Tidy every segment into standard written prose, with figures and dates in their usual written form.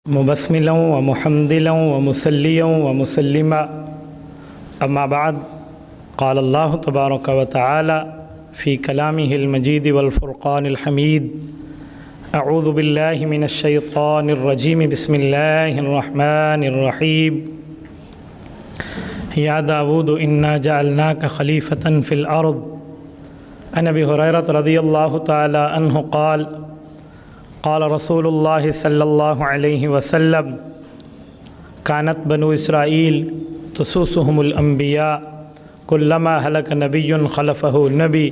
مبسملا ومحمدلا ومسليا ومسلما أما بعد قال الله تبارك وتعالى في كلامه المجيد والفرقان الحميد أعوذ بالله من الشيطان الرجيم بسم الله الرحمن الرحيم يا داود إنا جعلناك خليفة في الأرض عن أبي هريرة رضي الله تعالى عنه قال قال رسول الله صلى الله عليه وسلم كانت بنو إسرائيل تسوسهم الأنبياء كلما هلك نبي خلفه نبي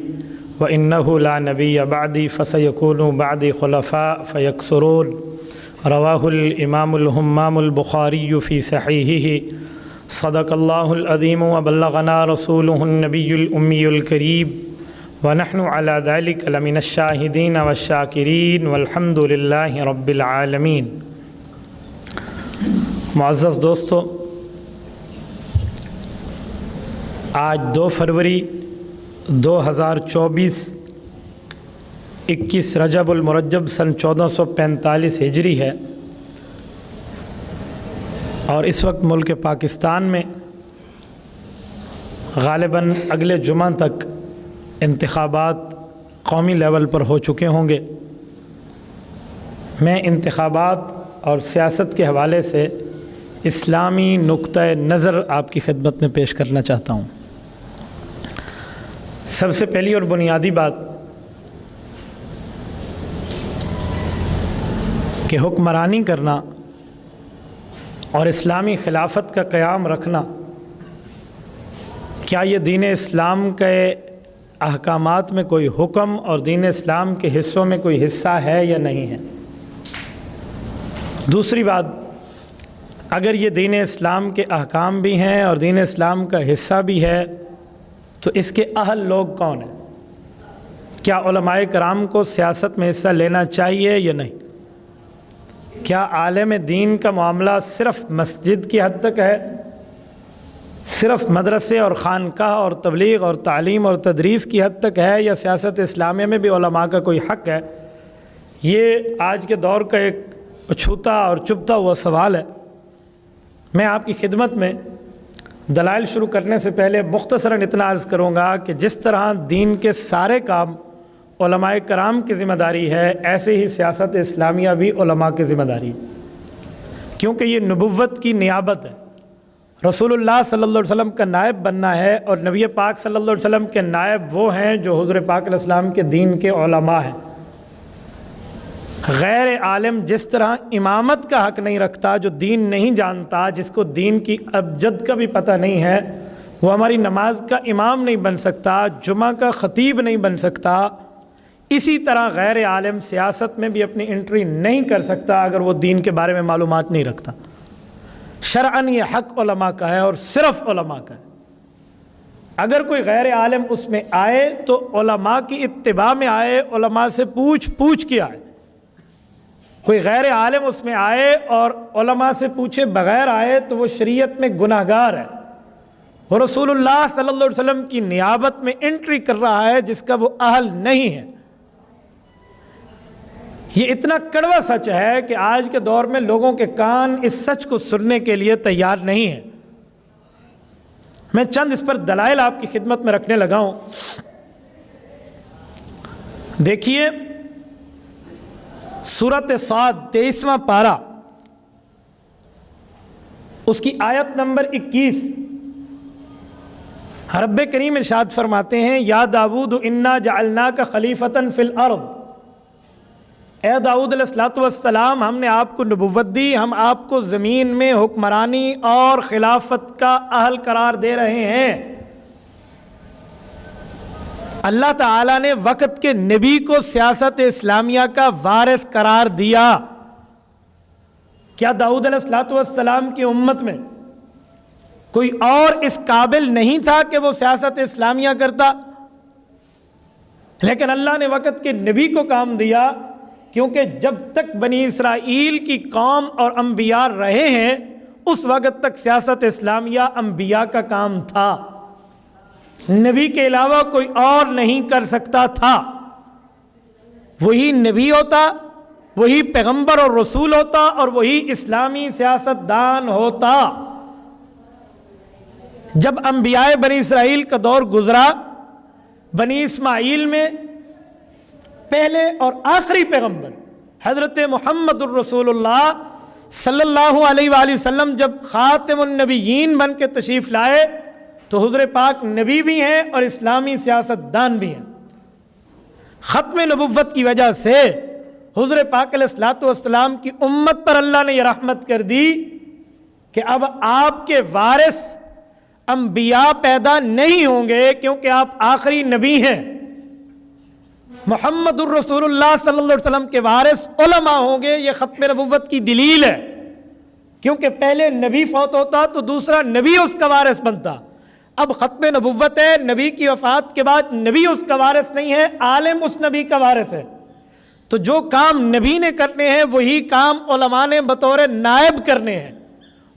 وإنه لا نبي بعدي فسيكون بعدي خلفاء فيكثرون رواه الإمام الهمام البخاري في صحيحه صدق الله العظيم وبلغنا رسوله النبي الأمي الكريم ونحن على ذلك لمن الشاهدين والشاکرین والحمد للہ رب العالمین۔ معزز دوستو، آج 2 فروری 2024 21 رجب المرجب سن 1445 ہجری ہے، اور اس وقت ملک پاکستان میں غالباً اگلے جمعہ تک انتخابات قومی لیول پر ہو چکے ہوں گے۔ میں انتخابات اور سیاست کے حوالے سے اسلامی نقطہ نظر آپ کی خدمت میں پیش کرنا چاہتا ہوں۔ سب سے پہلی اور بنیادی بات کہ حکمرانی کرنا اور اسلامی خلافت کا قیام رکھنا، کیا یہ دین اسلام کے احکامات میں کوئی حکم اور دین اسلام کے حصوں میں کوئی حصہ ہے یا نہیں ہے؟ دوسری بات، اگر یہ دین اسلام کے احکام بھی ہیں اور دین اسلام کا حصہ بھی ہے تو اس کے اہل لوگ کون ہیں؟ کیا علماء کرام کو سیاست میں حصہ لینا چاہیے یا نہیں؟ کیا عالم دین کا معاملہ صرف مسجد کی حد تک ہے، صرف مدرسے اور خانقاہ اور تبلیغ اور تعلیم اور تدریس کی حد تک ہے، یا سیاست اسلامیہ میں بھی علماء کا کوئی حق ہے؟ یہ آج کے دور کا ایک اچھوتا اور چبھتا ہوا سوال ہے۔ میں آپ کی خدمت میں دلائل شروع کرنے سے پہلے مختصراً اتنا عرض کروں گا کہ جس طرح دین کے سارے کام علماء کرام کی ذمہ داری ہے، ایسے ہی سیاست اسلامیہ بھی علماء کی ذمہ داری ہے، کیونکہ یہ نبوت کی نیابت ہے۔ رسول اللہ صلی اللہ علیہ وسلم کا نائب بننا ہے، اور نبی پاک صلی اللہ علیہ وسلم کے نائب وہ ہیں جو حضور پاک علیہ السلام کے دین کے علماء ہیں۔ غیر عالم جس طرح امامت کا حق نہیں رکھتا، جو دین نہیں جانتا، جس کو دین کی ابجد کا بھی پتہ نہیں ہے، وہ ہماری نماز کا امام نہیں بن سکتا، جمعہ کا خطیب نہیں بن سکتا، اسی طرح غیر عالم سیاست میں بھی اپنی انٹری نہیں کر سکتا اگر وہ دین کے بارے میں معلومات نہیں رکھتا۔ شرعاً یہ حق علماء کا ہے اور صرف علماء کا ہے۔ اگر کوئی غیر عالم اس میں آئے تو علماء کی اتباع میں آئے، علماء سے پوچھ کے آئے۔ کوئی غیر عالم اس میں آئے اور علماء سے پوچھے بغیر آئے تو وہ شریعت میں گناہ گار ہے، وہ رسول اللہ صلی اللہ علیہ وسلم کی نیابت میں انٹری کر رہا ہے جس کا وہ اہل نہیں ہے۔ یہ اتنا کڑوا سچ ہے کہ آج کے دور میں لوگوں کے کان اس سچ کو سننے کے لیے تیار نہیں ہیں۔ میں چند اس پر دلائل آپ کی خدمت میں رکھنے لگا ہوں۔ دیکھیے سورۃ صاد 23واں پارہ، اس کی آیت نمبر 21، رب کریم ارشاد فرماتے ہیں یا داود انا جعلناک خلیفۃ فی الارض، اے داؤد علیہ السلام، ہم نے آپ کو نبوت دی، ہم آپ کو زمین میں حکمرانی اور خلافت کا اہل قرار دے رہے ہیں۔ اللہ تعالیٰ نے وقت کے نبی کو سیاست اسلامیہ کا وارث قرار دیا۔ کیا داؤد علیہ السلام کی امت میں کوئی اور اس قابل نہیں تھا کہ وہ سیاست اسلامیہ کرتا؟ لیکن اللہ نے وقت کے نبی کو کام دیا، کیونکہ جب تک بنی اسرائیل کی قوم اور انبیاء رہے ہیں اس وقت تک سیاست اسلامیہ انبیاء کا کام تھا، نبی کے علاوہ کوئی اور نہیں کر سکتا تھا۔ وہی نبی ہوتا وہی پیغمبر اور رسول ہوتا اور وہی اسلامی سیاست دان ہوتا۔ جب انبیاء بنی اسرائیل کا دور گزرا، بنی اسماعیل میں پہلے اور آخری پیغمبر حضرت محمد الرسول اللہ صلی اللہ علیہ وآلہ وسلم جب خاتم النبیین بن کے تشریف لائے تو حضور پاک نبی بھی ہیں اور اسلامی سیاست دان بھی ہیں۔ ختم نبوت کی وجہ سے حضور پاک علیہ الصلوۃ والسلام کی امت پر اللہ نے یہ رحمت کر دی کہ اب آپ کے وارث انبیاء پیدا نہیں ہوں گے، کیونکہ آپ آخری نبی ہیں۔ محمد الرسول اللہ صلی اللہ علیہ وسلم کے وارث علماء ہوں گے، یہ ختم نبوت کی دلیل ہے، کیونکہ پہلے نبی فوت ہوتا تو دوسرا نبی اس کا وارث بنتا۔ اب ختم نبوت ہے، نبی کی وفات کے بعد نبی اس کا وارث نہیں ہے، عالم اس نبی کا وارث ہے۔ تو جو کام نبی نے کرنے ہیں وہی کام علماء نے بطور نائب کرنے ہیں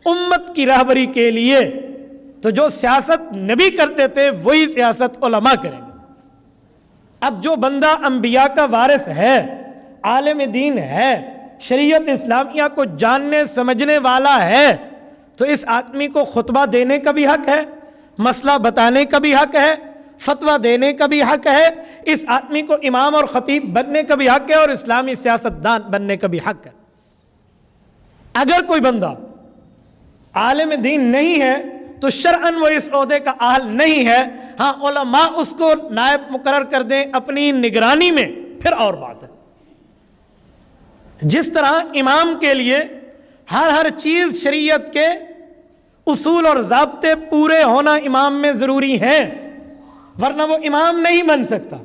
امت کی رہبری کے لیے۔ تو جو سیاست نبی کرتے تھے وہی سیاست علماء کریں گے۔ اب جو بندہ انبیاء کا وارث ہے، عالم دین ہے، شریعت اسلامیہ کو جاننے سمجھنے والا ہے، تو اس آدمی کو خطبہ دینے کا بھی حق ہے، مسئلہ بتانے کا بھی حق ہے، فتویٰ دینے کا بھی حق ہے، اس آدمی کو امام اور خطیب بننے کا بھی حق ہے، اور اسلامی سیاست دان بننے کا بھی حق ہے۔ اگر کوئی بندہ عالم دین نہیں ہے تو شرعاً وہ اس عہدے کا اہل نہیں ہے۔ ہاں علماء اس کو نائب مقرر کر دیں اپنی نگرانی میں، پھر اور بات ہے۔ جس طرح امام کے لیے ہر چیز شریعت کے اصول اور ضابطے پورے ہونا امام میں ضروری ہیں، ورنہ وہ امام نہیں بن سکتا۔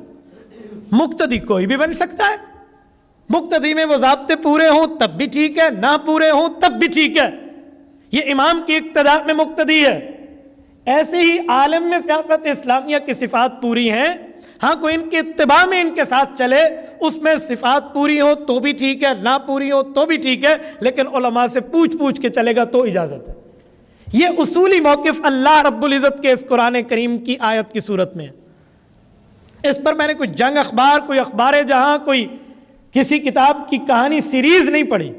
مقتدی کوئی بھی بن سکتا ہے، مقتدی میں وہ ضابطے پورے ہوں تب بھی ٹھیک ہے، نہ پورے ہوں تب بھی ٹھیک ہے، یہ امام کی اقتداء میں مقتدی ہے۔ ایسے ہی عالم میں سیاست اسلامیہ کی صفات پوری ہیں، ہاں کوئی ان کی اتباع میں ان کے ساتھ چلے، اس میں صفات پوری ہو تو بھی ٹھیک ہے، نہ پوری ہو تو بھی ٹھیک ہے، لیکن علماء سے پوچھ کے چلے گا تو اجازت ہے۔ یہ اصولی موقف اللہ رب العزت کے اس قرآن کریم کی آیت کی صورت میں ہے۔ اس پر میں نے کوئی جنگ اخبار، کوئی اخبار جہاں، کوئی کسی کتاب کی کہانی سیریز نہیں پڑھی،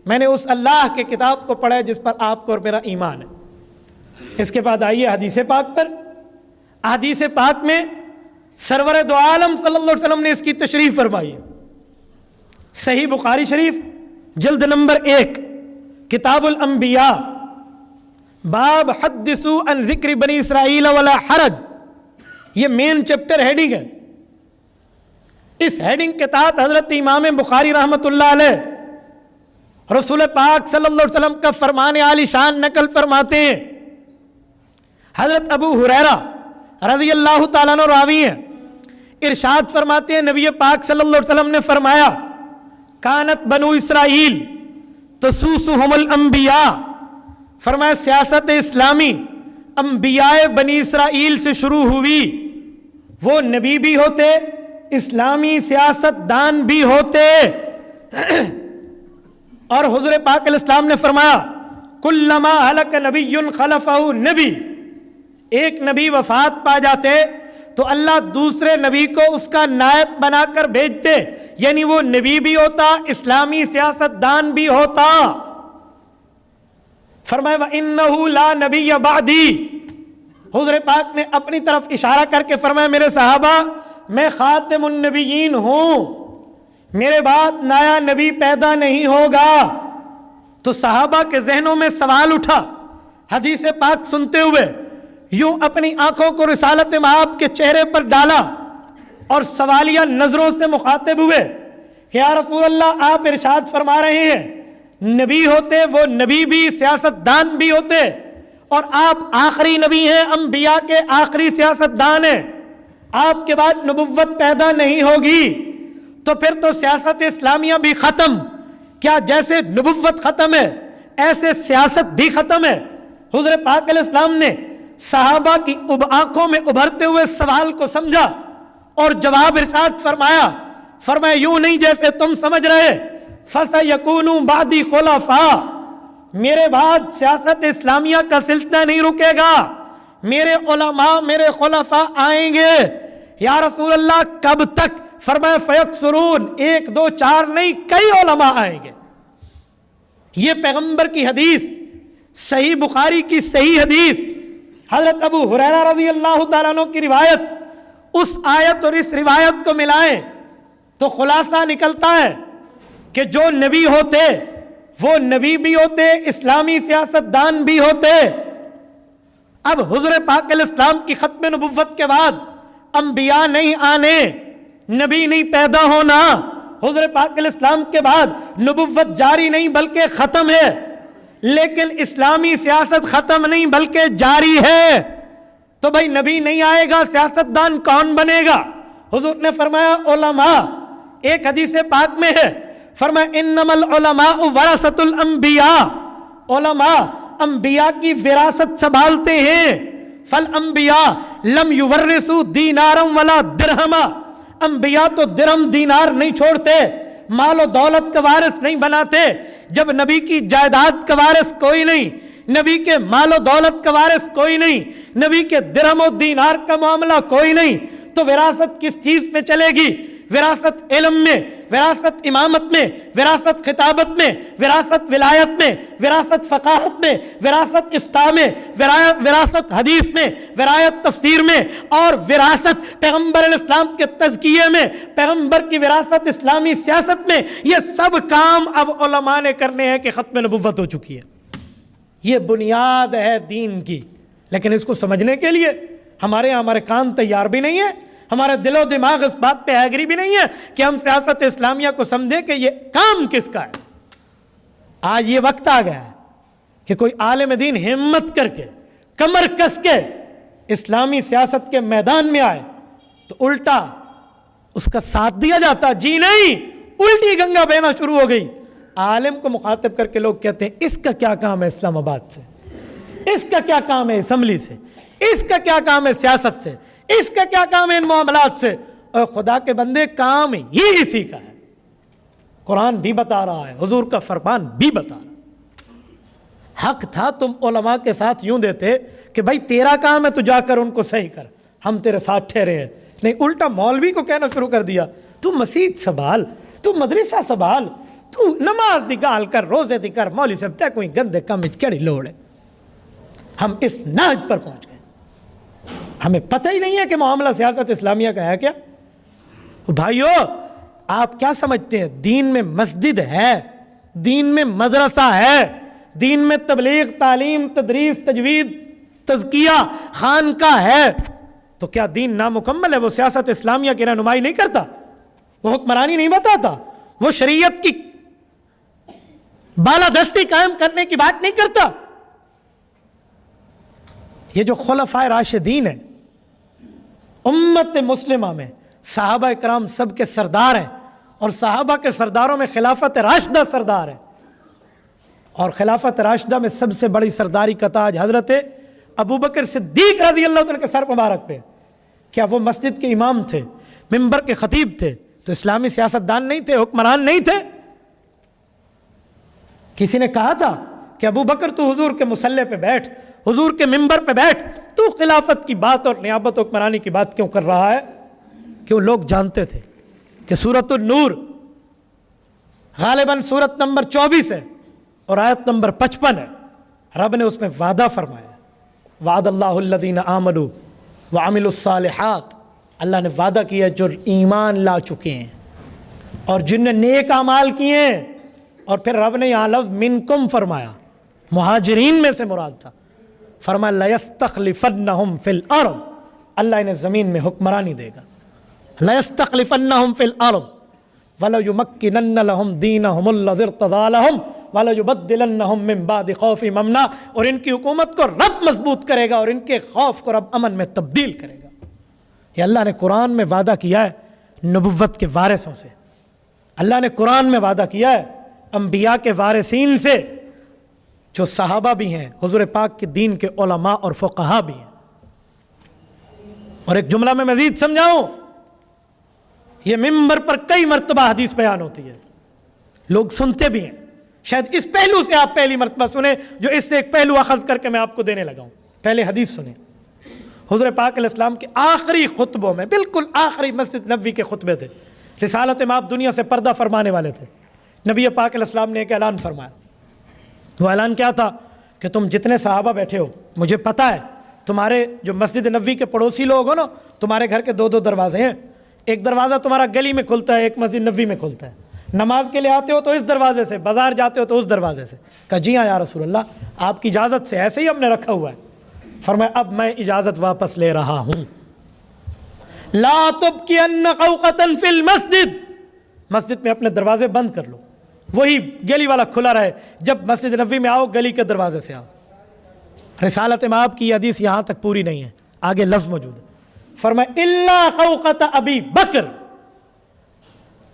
میں نے اس اللہ کے کتاب کو پڑھا ہے جس پر آپ کو اور میرا ایمان ہے۔ اس کے بعد آئیے حدیث پاک پر۔ حدیث پاک میں سرور دو عالم صلی اللہ علیہ وسلم نے اس کی تشریح فرمائی ہے۔ صحیح بخاری شریف جلد نمبر 1 کتاب الانبیاء، باب حدثوا عن ذکر بنی اسرائیل ولا حرج، یہ مین چیپٹر ہیڈنگ ہے۔ اس ہیڈنگ کے تحت حضرت امام بخاری رحمۃ اللہ علیہ رسول پاک صلی اللہ علیہ وسلم کا فرمان عالی شان نقل فرماتے ہیں۔ حضرت ابو ہریرہ رضی اللہ تعالیٰ عنہ راوی ہیں، ارشاد فرماتے ہیں نبی پاک صلی اللہ علیہ وسلم نے فرمایا کانت بنو اسرائیل تسوسہم الانبیاء، فرمایا سیاست اسلامی انبیاء بنی اسرائیل سے شروع ہوئی، وہ نبی بھی ہوتے، اسلامی سیاست دان بھی ہوتے۔ اور حضور پاک علیہ السلام نے فرمایا کلما ہلک نبی خلفہ نبی، ایک نبی وفات پا جاتے تو اللہ دوسرے نبی کو اس کا نائب بنا کر بھیجتے، یعنی وہ نبی بھی ہوتا، اسلامی سیاست دان بھی ہوتا۔ فرمایا وَإِنَّهُ لَا نَبِيَّ بَعْدِي، حضور پاک نے اپنی طرف اشارہ کر کے فرمایا میرے صحابہ میں خاتم النبیین ہوں، میرے بعد نیا نبی پیدا نہیں ہوگا۔ تو صحابہ کے ذہنوں میں سوال اٹھا، حدیث پاک سنتے ہوئے یوں اپنی آنکھوں کو رسالت مآب کے چہرے پر ڈالا اور سوالیہ نظروں سے مخاطب ہوئے کہ یا رسول اللہ آپ ارشاد فرما رہے ہیں نبی ہوتے وہ نبی بھی سیاست دان بھی ہوتے، اور آپ آخری نبی ہیں، انبیاء کے آخری سیاست دان ہیں، آپ کے بعد نبوت پیدا نہیں ہوگی، تو پھر تو سیاست اسلامیہ بھی ختم، کیا جیسے نبوت ختم ہے ایسے سیاست بھی ختم ہے؟ حضور پاک علیہ السلام نے صحابہ کی آنکھوں میں ابھرتے ہوئے سوال کو سمجھا اور جواب ارشاد فرمایا یوں نہیں جیسے تم سمجھ رہے، فَسَيَكُونُ بَعْدِي خُلَفَاءَ، میرے بعد سیاست اسلامیہ کا سلسلہ نہیں رکے گا، میرے علماء میرے خلفاء آئیں گے۔ یا رسول اللہ کب تک؟ فرمایا فیکسرون، 1 2 4 نہیں، کئی علماء آئیں گے. یہ پیغمبر کی حدیث، صحیح بخاری کی صحیح حدیث، حضرت ابو ہریرہ رضی اللہ تعالیٰ عنہ کی روایت. اس آیت اور اس روایت کو ملائیں تو خلاصہ نکلتا ہے کہ جو نبی ہوتے وہ نبی بھی ہوتے، اسلامی سیاستدان بھی ہوتے. اب حضور پاک علیہ السلام کی ختم نبوت کے بعد انبیاء نہیں آنے، نبی نہیں پیدا ہونا. حضور پاک علیہ السلام کے بعد نبوت جاری نہیں بلکہ ختم ہے، لیکن اسلامی سیاست ختم نہیں بلکہ جاری ہے. تو بھائی نبی نہیں آئے گا، سیاستدان کون بنے گا؟ حضور نے فرمایا علماء. ایک حدیث پاک میں ہے، فرمایا انما العلماء ورثۃ الانبیاء، علماء انبیاء کی وراثت سنبھالتے ہیں. فالانبیاء لم یورثوا دینارا ولا درہما، انبیاء تو درہم دینار نہیں چھوڑتے، مال و دولت کا وارث نہیں بناتے. جب نبی کی جائیداد کا وارث کوئی نہیں، نبی کے مال و دولت کا وارث کوئی نہیں، نبی کے درہم و دینار کا معاملہ کوئی نہیں، تو وراثت کس چیز پہ چلے گی؟ وراثت علم میں، وراثت امامت میں، وراثت خطابت میں، وراثت ولایت میں، وراثت فقاہت میں، وراثت افتاء میں، وراثت حدیث میں، وراثت تفسیر میں، اور وراثت پیغمبر علیہ السلام کے تزکیے میں، پیغمبر کی وراثت اسلامی سیاست میں. یہ سب کام اب علماء نے کرنے ہیں کہ ختم نبوت ہو چکی ہے. یہ بنیاد ہے دین کی. لیکن اس کو سمجھنے کے لیے ہمارے کان تیار بھی نہیں ہے، ہمارے دل و دماغ اس بات پہ ایگری بھی نہیں ہے کہ ہم سیاست اسلامیہ کو سمجھیں کہ یہ کام کس کا ہے. آج یہ وقت آ گیا ہے کہ کوئی عالم دین ہمت کر کے، کمر کس کے اسلامی سیاست کے میدان میں آئے تو الٹا اس کا ساتھ دیا جاتا. جی نہیں، الٹی گنگا بہنا شروع ہو گئی. عالم کو مخاطب کر کے لوگ کہتے ہیں اس کا کیا کام ہے اسلام آباد سے، اس کا کیا کام ہے اسمبلی سے، اس کا کیا کام ہے سیاست سے، اس کا کیا کام ہے ان معاملات سے. اور خدا کے بندے کام ہی اسی کا ہے. قرآن بھی بتا رہا ہے، حضور کا فرمان بھی بتا رہا ہے. حق تھا تم علماء کے ساتھ یوں دیتے کہ بھائی تیرا کام ہے تو جا کر ان کو صحیح کر، ہم تیرے ساتھ ٹھہرے ہیں. نہیں، الٹا مولوی کو کہنا شروع کر دیا تو مسجد سنبھال، تو مدرسہ سنبھال، تو نماز نکال کر روزے دی کر. مولوی صاحب تے کوئی گندے کام کیڑی لوڑ ہے. ہم اس ناج پر پہنچ گئے، ہمیں پتہ ہی نہیں ہے کہ معاملہ سیاست اسلامیہ کا ہے کیا. بھائیو آپ کیا سمجھتے ہیں؟ دین میں مسجد ہے، دین میں مدرسہ ہے، دین میں تبلیغ، تعلیم، تدریس، تجوید، تزکیہ، خانقاہ ہے، تو کیا دین نامکمل ہے؟ وہ سیاست اسلامیہ کی رہنمائی نہیں کرتا، وہ حکمرانی نہیں بتاتا، وہ شریعت کی بالادستی قائم کرنے کی بات نہیں کرتا. یہ جو خلفائے راشدین ہیں امت مسلمہ میں، صحابہ کرام سب کے سردار ہیں، اور صحابہ کے سرداروں میں خلافت راشدہ سردار ہے. اور خلافت راشدہ میں سب سے بڑی سرداری کا تاج حضرت ابوبکر صدیق رضی اللہ عنہ کے سر مبارک پہ. کیا وہ مسجد کے امام تھے، منبر کے خطیب تھے تو اسلامی سیاستدان نہیں تھے، حکمران نہیں تھے؟ کسی نے کہا تھا کہ ابوبکر تو حضور کے مصلی پہ بیٹھ، حضور کے منبر پہ بیٹھ، تو خلافت کی بات اور نیابت و حکمرانی کی بات کیوں کر رہا ہے؟ کیوں لوگ جانتے تھے کہ سورۃ النور غالباً سورت نمبر 24 ہے اور آیت نمبر 55 ہے. رب نے اس میں وعدہ فرمایا، وعد اللہ الذین آمنوا وعملوا الصالحات. اللہ نے وعدہ کیا جو ایمان لا چکے ہیں اور جن نے نیک اعمال کیے ہیں. اور پھر رب نے یہاں لفظ منکم فرمایا، مہاجرین میں سے مراد تھا. فرمایا لَيَسْتَخْلِفَنَّهُمْ فِي الْأَرْضِ، اللہ انہیں زمین میں حکمرانی دے گا. لَيَسْتَخْلِفَنَّهُمْ فِي الْأَرْضِ وَلَيُمَكِّنَنَّ لَهُمْ دِينَهُمُ الَّذِي ارْتَضَىٰ لَهُمْ وَلَيُبَدِّلَنَّهُمْ مِنْ بَعْدِ خَوْفِ أَمْنًا. اور ان کی حکومت کو رب مضبوط کرے گا اور ان کے خوف کو رب امن میں تبدیل کرے گا. یہ اللہ نے قرآن میں وعدہ کیا ہے نبوت کے وارثوں سے. اللہ نے قرآن میں وعدہ کیا ہے انبیاء کے وارثین سے، جو صحابہ بھی ہیں، حضور پاک کے دین کے علماء اور فقہا بھی ہیں. اور ایک جملہ میں مزید سمجھاؤں، یہ منبر پر کئی مرتبہ حدیث بیان ہوتی ہے، لوگ سنتے بھی ہیں. شاید اس پہلو سے آپ پہلی مرتبہ سنیں جو اس سے ایک پہلو اخذ کر کے میں آپ کو دینے لگا ہوں. پہلے حدیث سنیں. حضور پاک علیہ السلام کے آخری خطبوں میں، بالکل آخری مسجد نبوی کے خطبے تھے، رسالت مآب دنیا سے پردہ فرمانے والے تھے. نبی پاک علیہ السلام نے ایک اعلان فرمایا. وہ اعلان کیا تھا کہ تم جتنے صحابہ بیٹھے ہو, مجھے پتہ ہے تمہارے جو مسجد نبوی کے پڑوسی لوگ ہو نا, تمہارے گھر کے 2 دروازے ہیں. ایک دروازہ تمہارا گلی میں کھلتا ہے, ایک مسجد نبوی میں کھلتا ہے. نماز کے لیے آتے ہو تو اس دروازے سے, بازار جاتے ہو تو اس دروازے سے. کہا جی ہاں یا رسول اللہ, آپ کی اجازت سے ایسے ہی ہم نے رکھا ہوا ہے. فرمایا اب میں اجازت واپس لے رہا ہوں. لا تبقین قوقۃ فی المسجد, مسجد میں اپنے دروازے بند کر لو, وہی گلی والا کھلا رہے. جب مسجد نبوی میں آؤ گلی کے دروازے سے آؤ. رسالت مآب کی حدیث یہاں تک پوری نہیں ہے, آگے لفظ موجود ہے. فرمایا الا قوقۃ ابی بکر,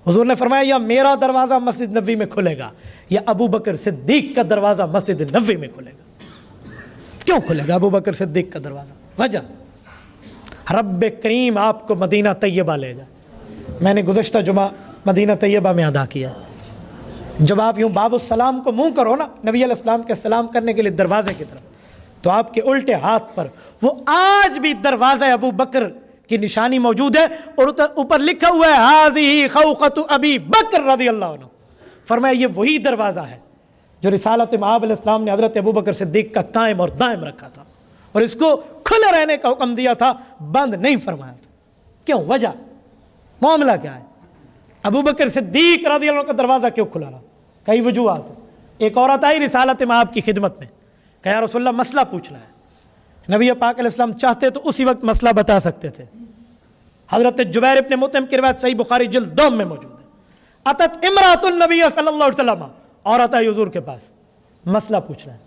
حضور نے فرمایا یا میرا دروازہ مسجد نبوی میں کھلے گا یا ابو بکر صدیق کا دروازہ مسجد نبوی میں کھلے گا. کیوں کھلے گا ابو بکر صدیق کا دروازہ؟ وجہ رب کریم آپ کو مدینہ طیبہ لے جائے. میں نے گزشتہ جمعہ مدینہ طیبہ میں ادا کیا. جب آپ یوں باب السلام کو منہ کرو نا نبی علیہ السلام کے سلام کرنے کے لیے دروازے کی طرف, تو آپ کے الٹے ہاتھ پر وہ آج بھی دروازہ ابو بکر کی نشانی موجود ہے, اور اوپر لکھا ہوا ہے ہذہ خوقۃ ابی بکر رضی اللہ عنہ. فرمایا یہ وہی دروازہ ہے جو رسالت مآب علیہ السلام نے حضرت ابو بکر صدیق کا قائم اور دائم رکھا تھا, اور اس کو کھلے رہنے کا حکم دیا تھا, بند نہیں فرمایا تھا. کیوں؟ وجہ, معاملہ کیا ہے؟ ابو بکر صدیق رضی اللہ عنہ کا دروازہ کیوں کھلا رہا؟ کئی وجوہات ہیں. ایک عورت آئی رسالت مآب کی خدمت میں, کہ یا رسول اللہ مسئلہ پوچھنا ہے. نبی پاک علیہ السلام چاہتے تو اسی وقت مسئلہ بتا سکتے تھے. حضرت جبیر ابن مطعم کی روایت صحیح بخاری جلد 2 میں موجود ہے. اتت امرأۃ النبی صلی اللہ علیہ وسلم, عورت آئی حضور کے پاس, مسئلہ پوچھنا ہے.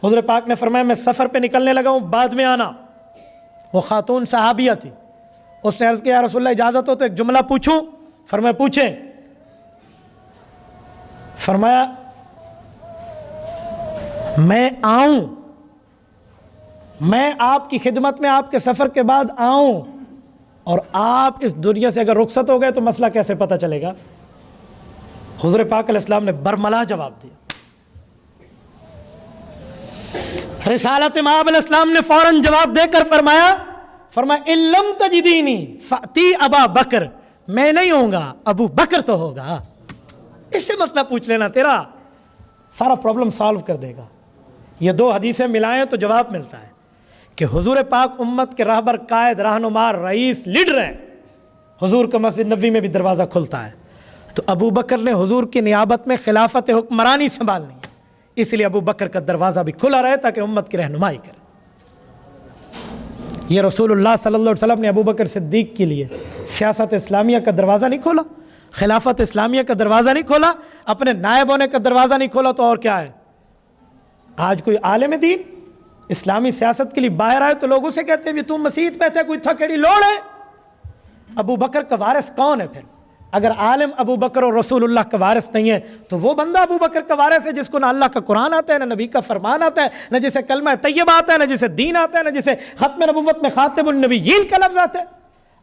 حضور پاک نے فرمایا میں سفر پہ نکلنے لگا ہوں, بعد میں آنا. وہ خاتون صحابیہ تھی. اس نے عرض کیا یا رسول اللہ اجازت ہو تو ایک جملہ پوچھوں؟ فرمایا پوچھیں. فرمایا میں آؤں, میں آپ کی خدمت میں آپ کے سفر کے بعد آؤں, اور آپ اس دنیا سے اگر رخصت ہو گئے تو مسئلہ کیسے پتہ چلے گا؟ حضور پاک علیہ السلام نے برملا جواب دیا. رسالت مآب علیہ السلام نے فوراً جواب دے کر فرمایا ان لم تجدینی فاتی ابا بکر, میں نہیں ہوں گا, ابو بکر تو ہوگا. اس سے مسئلہ پوچھ لینا, تیرا سارا پرابلم سالو کر دے گا. یہ 2 حدیثیں ملائیں تو جواب ملتا ہے کہ حضور پاک امت کے راہبر, قائد, رہنما, رئیس, لیڈر ہیں. حضور کا مسجد نبوی میں بھی دروازہ کھلتا ہے, تو ابو بکر نے حضور کی نیابت میں خلافت حکمرانی سنبھالنی ہے, اس لیے ابو بکر کا دروازہ بھی کھلا رہے تاکہ امت کی رہنمائی کرے. یہ رسول اللہ صلی اللہ علیہ وسلم نے ابو بکر صدیق کے لیے سیاست اسلامیہ کا دروازہ نہیں کھولا, خلافت اسلامیہ کا دروازہ نہیں کھولا, اپنے نائب ہونے کا دروازہ نہیں کھولا, تو اور کیا ہے؟ آج کوئی عالم دین اسلامی سیاست کے لیے باہر آئے تو لوگ اسے کہتے ہیں تو مسیت میں تھے, کوئی تھکیڑی لوڑ ہے. ابو بکر کا وارث کون ہے پھر؟ اگر عالم ابو بکر اور رسول اللہ کا وارث نہیں ہے تو وہ بندہ ابو بکر کا وارث ہے جس کو نہ اللہ کا قرآن آتا ہے, نہ نبی کا فرمان آتا ہے, نہ جسے کلمہ طیبہ آتا ہے, نہ جسے دین آتا ہے, نہ جسے ختم نبوت میں خاتم النبیین کا لفظ آتا ہے.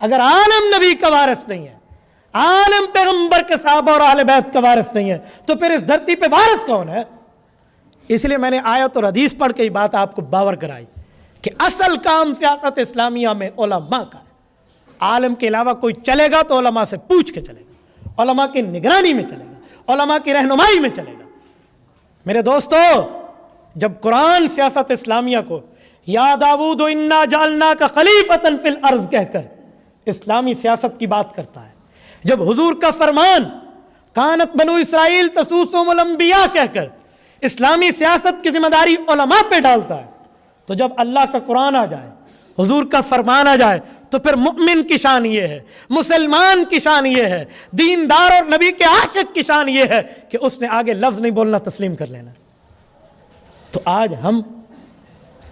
اگر عالم نبی کا وارث نہیں ہے, عالم پیغمبر کے صحابہ اور اہل بیت کا وارث نہیں ہے, تو پھر اس دھرتی پہ وارث کون ہے؟ اس لیے میں نے آیت اور حدیث پڑھ کے یہ بات آپ کو باور کرائی کہ اصل کام سیاست اسلامیہ میں علماء کا ہے. عالم کے علاوہ کوئی چلے گا تو علماء سے پوچھ کے چلے گا, علماء کی نگرانی میں چلے گا, علماء کی رہنمائی میں چلے گا. میرے دوستو, جب قرآن سیاست اسلامیہ کو یا داؤد انا جعلناک خلیفۃ فی الارض کہہ کر اسلامی سیاست کی بات کرتا ہے, جب حضور کا فرمان کانت بنو اسرائیل تسوسهم الانبیاء کہہ کر اسلامی سیاست کی ذمہ داری علماء پہ ڈالتا ہے, تو جب اللہ کا قرآن آ جائے, حضور کا فرمان آ جائے, تو پھر مؤمن کی شان یہ ہے, مسلمان کی شان یہ ہے, دیندار اور نبی کے عاشق کی شان یہ ہے کہ اس نے آگے لفظ نہیں بولنا, تسلیم کر لینا. تو آج ہم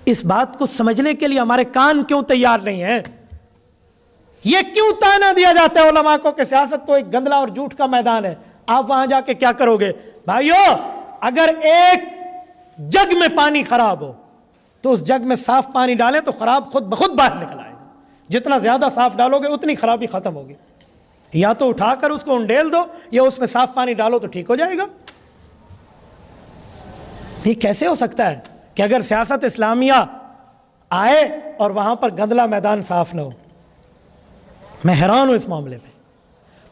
اس بات کو سمجھنے کے لیے ہمارے کان کیوں تیار نہیں ہیں؟ یہ کیوں تانا دیا جاتا ہے علماء کو کہ سیاست تو ایک گندلا اور جھوٹ کا میدان ہے, آپ وہاں جا کے کیا کرو گے؟ بھائیو, اگر ایک جگ میں پانی خراب ہو تو اس جگ میں صاف پانی ڈالیں تو خراب خود بخود باہر نکل آئے گا. جتنا زیادہ صاف ڈالو گے اتنی خرابی ختم ہوگی. یا تو اٹھا کر اس کو انڈیل دو یا اس میں صاف پانی ڈالو تو ٹھیک ہو جائے گا. یہ کیسے ہو سکتا ہے کہ اگر سیاست اسلامیہ آئے اور وہاں پر گندلا میدان صاف نہ ہو؟ میں حیران ہوں اس معاملے پہ.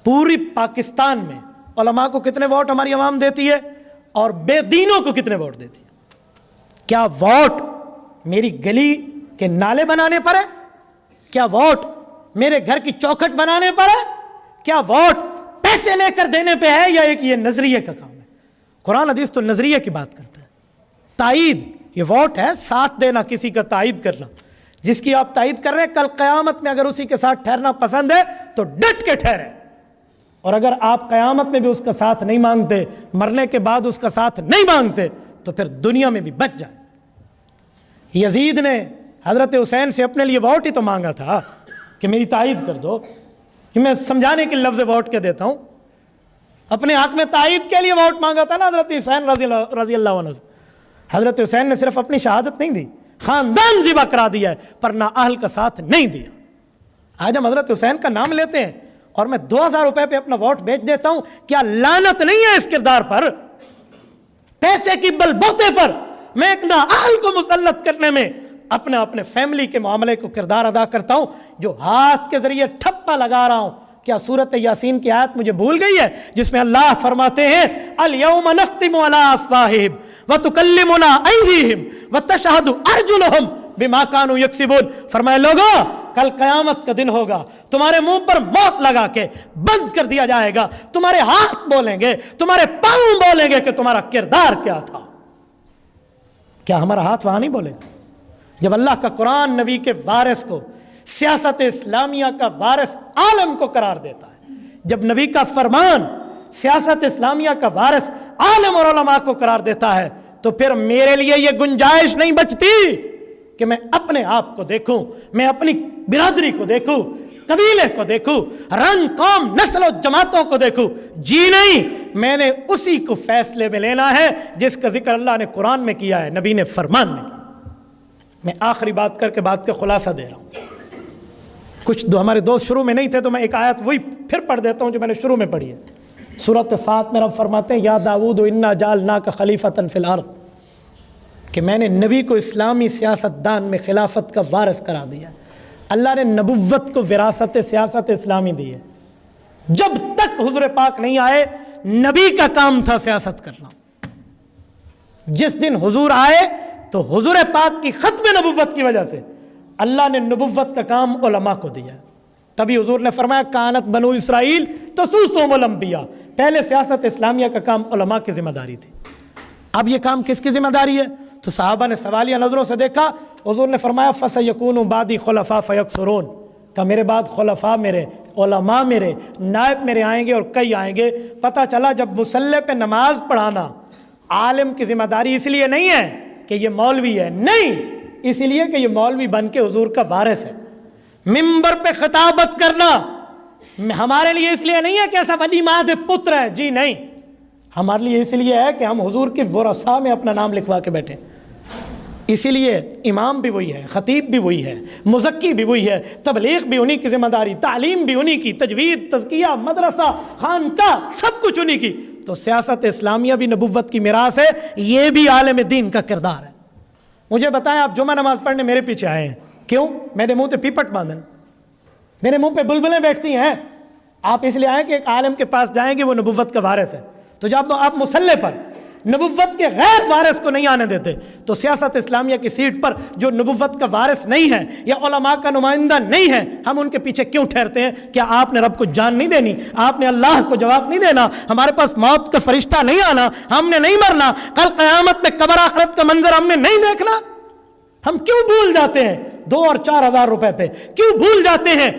پوری پاکستان میں علماء کو کتنے ووٹ ہماری عوام دیتی ہے اور بے دینوں کو کتنے ووٹ دیتی ہے؟ کیا ووٹ میری گلی کے نالے بنانے پر ہے؟ کیا ووٹ میرے گھر کی چوکھٹ بنانے پر ہے؟ کیا ووٹ پیسے لے کر دینے پہ ہے یا ایک یہ نظریے کا کام ہے؟ قرآن حدیث تو نظریے کی بات کرتا ہے. تائید یہ ووٹ ہے، ساتھ دینا، کسی کا تائید کرنا. جس کی آپ تائید کر رہے ہیں کل قیامت میں اگر اسی کے ساتھ ٹھہرنا پسند ہے تو ڈٹ کے ٹھہرے، اور اگر آپ قیامت میں بھی اس کا ساتھ نہیں مانگتے، مرنے کے بعد اس کا ساتھ نہیں مانگتے، تو پھر دنیا میں بھی بچ جائے. یزید نے حضرت حسین سے اپنے لیے ووٹ ہی تو مانگا تھا کہ میری تائید کر دو. یہ میں سمجھانے کے لفظ ووٹ کے دیتا ہوں. اپنے حق میں تائید کے لیے ووٹ مانگا تھا نا حضرت حسین رضی اللہ عنہ. حضرت حسین نے صرف اپنی شہادت نہیں دی، خاندان ذبح کرا دیا ہے، پر نہ اہل کا ساتھ نہیں دیا. آج ہم حضرت حسین کا نام لیتے ہیں اور میں 2000 روپے پہ اپنا ووٹ بیچ دیتا ہوں. کیا لعنت نہیں ہے اس کردار پر؟ پیسے کی بل بوتے پر میں ایک نااہل کو مسلط کرنے میں اپنے فیملی کے معاملے کو کردار ادا کرتا ہوں. جو ہاتھ کے ذریعے ٹھپا لگا رہا ہوں، کیا سورۃ یاسین کی آیت مجھے بھول گئی ہے جس میں اللہ فرماتے ہیں الیوم نختم علی افواہہم وتکلمنا ایدیہم وتشہد ارجلہم بما کانوا یکسبون. فرمائے لوگوں کل قیامت کا دن ہوگا، تمہارے منہ پر موت لگا کے بند کر دیا جائے گا. تمہارے ہاتھ بولیں گے، تمہارے پاؤں بولیں گے کہ تمہارا کردار کیا تھا. کیا ہمارا ہاتھ وہاں نہیں بولے؟ جب اللہ کا قرآن نبی کے وارث کو، سیاست اسلامیہ کا وارث عالم کو قرار دیتا ہے، جب نبی کا فرمان سیاست اسلامیہ کا وارث عالم اور علماء کو قرار دیتا ہے، تو پھر میرے لیے یہ گنجائش نہیں بچتی کہ میں اپنے آپ کو دیکھوں، میں اپنی برادری کو دیکھوں، قبیلے کو دیکھوں، رنگ، قوم، نسل و جماعتوں کو دیکھوں. جی نہیں، میں نے اسی کو فیصلے میں لینا ہے جس کا ذکر اللہ نے قرآن میں کیا ہے، نبی نے فرمان میں کیا. میں آخری بات کر کے بات کا خلاصہ دے رہا ہوں. کچھ ہمارے دوست شروع میں نہیں تھے تو میں ایک آیت وہی پھر پڑھ دیتا ہوں جو میں نے شروع میں پڑھی ہے. سورۃ 7 میں رب فرماتے ہیں یا داؤد انا جعلناک خلیفۃ فی الارض، کہ میں نے نبی کو اسلامی سیاست دان میں خلافت کا وارث کرا دیا. اللہ نے نبوت کو وراثت سیاست اسلامی دی ہے. جب تک حضور پاک نہیں آئے نبی کا کام تھا سیاست کرنا. جس دن حضور آئے تو حضور پاک کی ختم نبوت کی وجہ سے اللہ نے نبوت کا کام علماء کو دیا. تبھی حضور نے فرمایا کانت بنو اسرائیل تسوسهم الانبیاء. پہلے سیاست اسلامیہ کا کام علماء کی ذمہ داری تھی. اب یہ کام کس کی ذمہ داری ہے؟ تو صحابہ نے سوالیہ نظروں سے دیکھا. حضور نے فرمایا فَسَيَكُونُ بَعْدِي خُلَفَاءَ فَيَكْثُرُونَ، کہ میرے بعد خلفاء میرے، علماء میرے، نائب میرے آئیں گے اور کئی آئیں گے. پتہ چلا جب مصلی پہ نماز پڑھانا عالم کی ذمہ داری اس لیے نہیں ہے کہ یہ مولوی ہے، نہیں، اس لیے کہ یہ مولوی بن کے حضور کا وارث ہے. ممبر پہ خطابت کرنا ہمارے لیے اس لیے نہیں ہے کہ ایسا ولی مہد پتر ہے، جی نہیں، ہمارے لیے اس لیے ہے کہ ہم حضور کے ورثاء میں اپنا نام لکھوا کے بیٹھے. اسی لیے امام بھی وہی ہے، خطیب بھی وہی ہے، مزکی بھی وہی ہے، تبلیغ بھی انہی کی ذمہ داری، تعلیم بھی انہی کی، تجوید، تزکیہ، مدرسہ، خانقاہ، سب کچھ انہی کی. تو سیاست اسلامیہ بھی نبوت کی میراث ہے، یہ بھی عالم دین کا کردار ہے. مجھے بتائیں آپ جمعہ نماز پڑھنے میرے پیچھے آئے ہیں کیوں؟ میرے منہ پہ پیپٹ باندھن، میرے منہ پہ بلبلیں بیٹھتی ہیں. آپ اس لیے آئے کہ ایک عالم کے پاس جائیں گے وہ نبوت کا وارث ہے. تو جب آپ مصلی پر نبوت کے غیر وارث کو نہیں آنے دیتے تو سیاست اسلامیہ کی سیٹ پر جو نبوت کا وارث نہیں ہے یا علماء کا نمائندہ نہیں ہے، ہم ان کے پیچھے کیوں ٹھہرتے ہیں؟ کیا آپ نے رب کو جان نہیں دینی؟ آپ نے اللہ کو جواب نہیں دینا؟ ہمارے پاس موت کا فرشتہ نہیں آنا؟ ہم نے نہیں مرنا؟ کل قیامت میں قبر آخرت کا منظر ہم نے نہیں دیکھنا؟ ہم کیوں بھول جاتے ہیں 2 اور 4 ہزار روپے پہ؟ کیوں بھول جاتے ہیں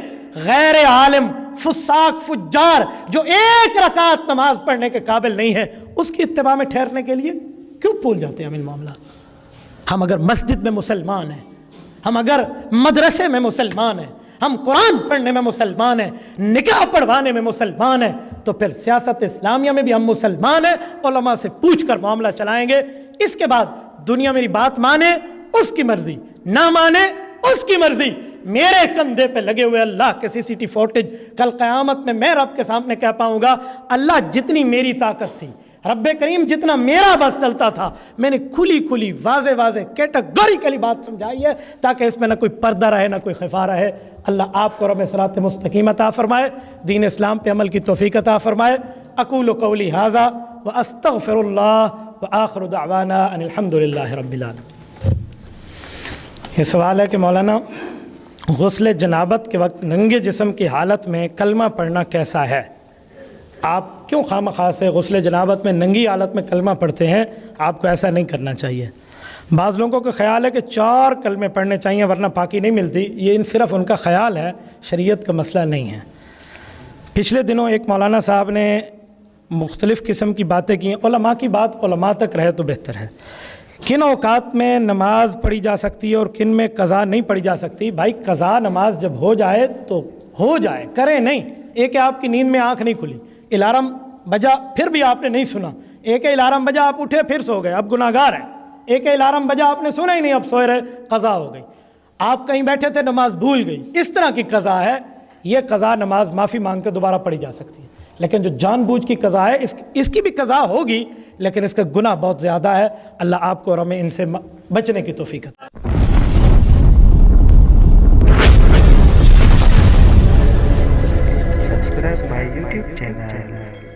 غیر عالم فساق فجار جو 1 رکعت نماز پڑھنے کے قابل نہیں ہے اس کی اتباع میں ٹھہرنے کے لیے کیوں بھول جاتے ہیں ہم ان معاملات؟ ہم اگر مسجد میں مسلمان ہیں، ہم اگر مدرسے میں مسلمان ہیں، ہم قرآن پڑھنے میں مسلمان ہیں، نکاح پڑھوانے میں مسلمان ہیں، تو پھر سیاست اسلامیہ میں بھی ہم مسلمان ہیں، علماء سے پوچھ کر معاملہ چلائیں گے. اس کے بعد دنیا میری بات مانے اس کی مرضی، نہ مانے اس کی مرضی. میرے کندھے پہ لگے ہوئے اللہ کے CCTV فوٹیج کل قیامت میں رب کے سامنے کہہ پاؤں گا اللہ جتنی میری طاقت تھی رب کریم جتنا میرا بس چلتا تھا میں نے کھلی کھلی واضح کیٹیگوریکلی بات سمجھائی ہے تاکہ اس میں نہ کوئی پردہ رہے نہ کوئی خفا رہے۔ اللہ آپ کو رب صراط مستقیم عطا فرمائے، دین اسلام پہ عمل کی توفیق عطا فرمائے۔ اقول قولی ھذا واستغفر اللہ وآخر دعوانا ان الحمد للہ رب العالمین۔ یہ سوال ہے کہ مولانا غسل جنابت کے وقت ننگے جسم کی حالت میں کلمہ پڑھنا کیسا ہے؟ آپ کیوں خواہ سے غسل جنابت میں ننگی حالت میں کلمہ پڑھتے ہیں؟ آپ کو ایسا نہیں کرنا چاہیے۔ بعض لوگوں کا خیال ہے کہ 4 کلمے پڑھنے چاہیے ورنہ پاکی نہیں ملتی، یہ صرف ان کا خیال ہے، شریعت کا مسئلہ نہیں ہے۔ پچھلے دنوں ایک مولانا صاحب نے مختلف قسم کی باتیں کی، علماء کی بات علماء تک رہے تو بہتر ہے۔ کن اوقات میں نماز پڑھی جا سکتی ہے اور کن میں قضا نہیں پڑھی جا سکتی؟ بھائی قضا نماز جب ہو جائے تو ہو جائے، کریں نہیں۔ ایک ہے آپ کی نیند میں آنکھ نہیں کھلی، الارم بجا پھر بھی آپ نے نہیں سنا، ایک ہے الارم بجا آپ اٹھے پھر سو گئے، اب گناہ گار ہیں۔ ایک ہے الارم بجا آپ نے سنا ہی نہیں، اب سوئے رہے، قضا ہو گئی۔ آپ کہیں بیٹھے تھے نماز بھول گئی، اس طرح کی قضا ہے، یہ قضا نماز معافی مانگ کے دوبارہ پڑھی جا سکتی ہے۔ لیکن جو جان بوجھ کی قضا ہے اس کی بھی قضا ہوگی لیکن اس کا گناہ بہت زیادہ ہے۔ اللہ آپ کو اور ہمیں ان سے بچنے کی توفیق عطا۔ Subscribe my YouTube channel.